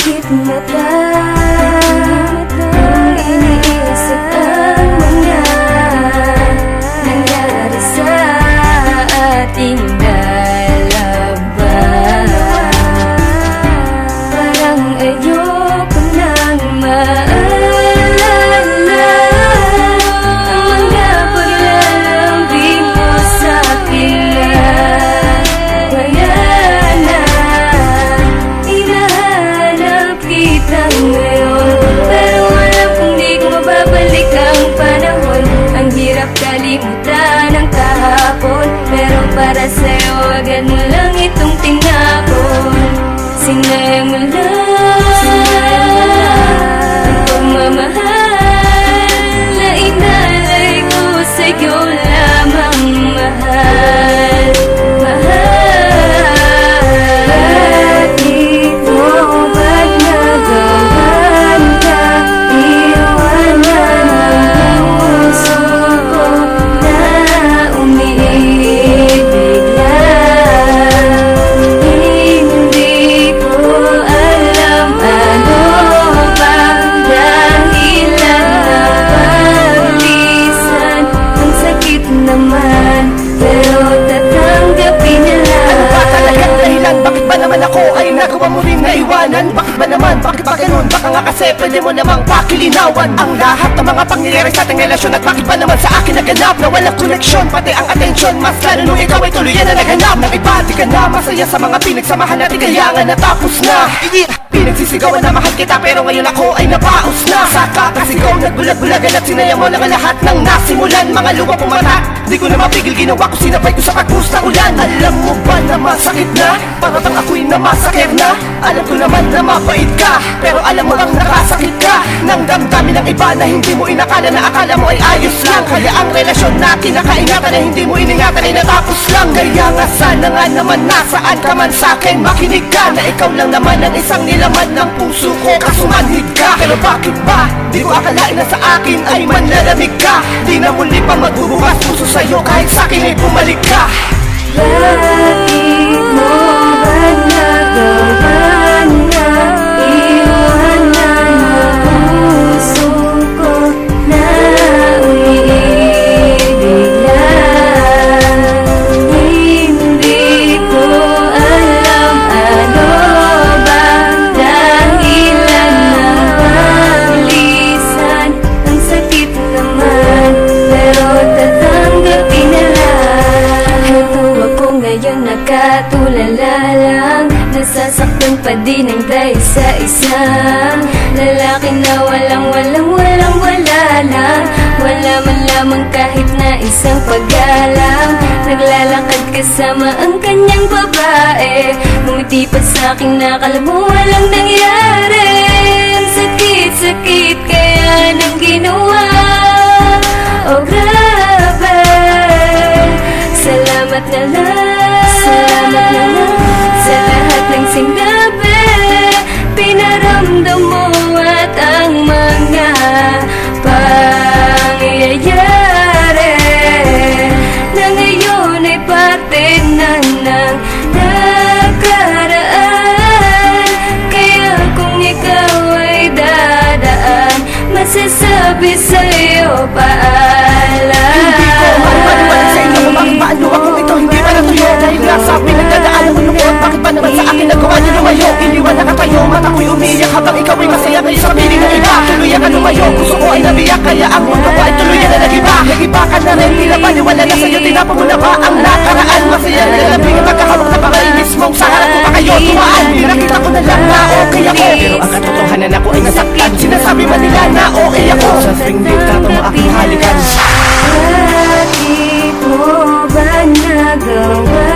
Pipikit mata kung iniisip ang mga nangyari sa ating dalawa. Parang ayoko nang maalala ang mga paglalambing mo sa'kin na kaya na hinahanap kita ngayon. Pero alam kong di ko mababalik ang panahon. Ang hirap kalimutan ang kahapon, pero para sa'yo agad mo lang itong tinapon. Sinayang mo lang ang pagmamahal na inalay ko sa'yo lamang, mahal, mahal. Bakit mo ba't nagawan ka? Iwanan ang puso ko na umiibig lang. Hindi ko alam ano bang dahilan ng paglisan. Ang sakit naman, pero tatanggapin na lang. Ano ba talagang dahilan? Bakit ba naman ako ay nagawa mo rin na iwanan? Bakit ba naman? Bakit ba ganun? Baka nga kasi pwede mo namang pakilinawan ang lahat ng mga pangyayari sa ating relasyon. At bakit ba naman sa akin naganap na walang koneksyon, pati ang atensyon? Mas lalo nung ikaw ay tuluyan na naghanap ng iba. Di ka na masaya sa mga pinagsamahan natin, kaya nga natapos na. Pinagsisigawan na mahal kita, pero ngayon ako ay napaos na. Sa kakasigaw, nagbulag-bulagan at sinayang mo lang ang lahat ng nasimulan. Mga luwa pong mata, di ko na mapigil, ginawa ko, sinabay ko sa pagbuhos ng ulan. Alam mo ba na masakit na? Para bang ako'y namasakir na? Alam ko naman na mabait ka, pero alam mo lang nakasakit ka ng damdamin ng iba na hindi mo inakala, na akala mo ay ayos lang. Kaya ang relasyon natin nakaingatan na hindi mo iningatan ay natapos lang. Kaya nga sana nga naman nasaan ka man sa'kin, makinig ka na ikaw lang naman ang isang nilaman ng puso ko, kasumanhid ka. Pero bakit ba? Di ko akalain na sa akin ay manlalamig ka. Di na muli pa magbubukas puso sa'yo kahit sa'kin ay bumalik ka. Bakit mo ba nagawan na iwanan ang puso ko na umiibig lang? Hindi ko alam ano bang dahilan ng paglisan. Ang sakit naman, pero tatanggapin na lang. Ito ako ngayon nakatulala lang, nasasaktan pa din ang dahil sa isang lalaki na wala lang. Wala man lamang kahit na isang paggalang. Naglalakad kasama ang kanyang babae, ngumiti pa sa'king nakala mo walang nangyari. Ang sakit-sakit kaya nang ginawa. Oh grabe, salamat na lang sa lahat ng sinabi, pinaramdam mo at ang mga pangyayari na ngayon ay parte na ng nakaraan. Kaya kung ikaw ay dadaan, masasabi sa'yo paalam. Hindi ko maniwala sa inyo kung bakit ba ano akong ito hindi pa natuyo. Dahil nga sa pinagdadaan ng lungkot, bakit ba naman sa akin nagawa niyo lumayo? Iniwan na katayo, mata ko'y umiiyak habang ikaw ay masaya ngayon sa piling ng iba. Tuluyan ka lumayo, gusto ko ay nabiyak, kaya ang mundo ko ay tuluyan na nag-iba. Nag-iba ka na rin, tila paniwala na sa'yo, tinapa mo na ba ang nakaraan? Masaya na lalabing at magkahawak na bangay mismong sa harap ko pa kayo tumaan. Pinakita ko na lang na okay ako, pero ang katotohanan ako ay nasaktan. Sinasabi man nila na okay ako, sa swing date ka mo aking halikan. Bakit mo ba nagawa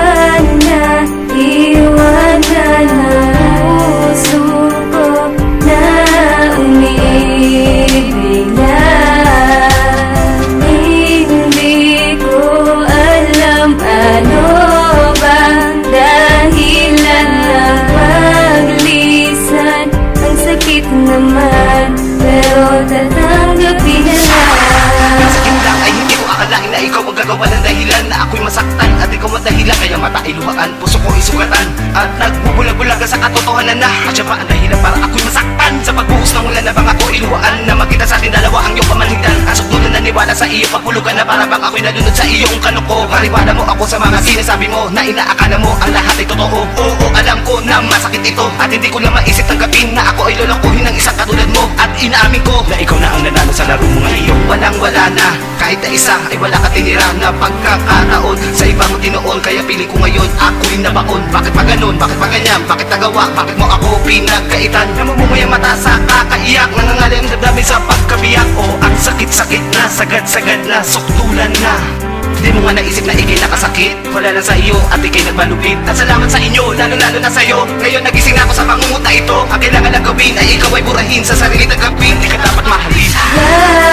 na iwanan ang puso ko na umiibig lang? Hindi ko alam ano bang dahilan ng paglisan. Ang sakit naman, pero tatanggapin dahilan para ako'y masaktan. Sa pagbuhos ng ulan na bang ako iluwaan na makita sa ating dalawa ang iyong pamaligdan. Asok doon na naniwala sa iyo, papulugan na para bang ako'y nalunod sa iyong kanoko. Pariwala mo ako sa mga sinasabi mo na inaakala mo ang lahat ay totoo. Oo, alam ko na masakit ito at hindi ko na maisip tanggapin na ako ay lolokohin ng isang katulad mo. At inaamin ko na ikaw na ang nanalo sa laro mo ngayon. Walang wala na, kahit na isa ay wala ka tinira na pagkakataon. Sa iba mo tinuon, kaya pili ko ngayon ako'y nabaon. Bakit pa ganun, bakit pa ganyan, bakit nagawa, bakit mo ako pinagkaitan? Namumungay ang mata sa kakaiyak, nangangalim ang damdamin sa pagkabiyak. O ang sakit-sakit na, sagad-sagad na, suktulan na. Di mo nga naisip na ikay nakasakit. Wala lang sa iyo at ikay nagmalupit. At salamat sa inyo, lalo-lalo na sa'yo. Ngayon nagising na ako sa pangungot na ito. Ang kailangan lang gawin ay ikaw ay burahin sa sarili tanggapin. Di ka dapat mahalin.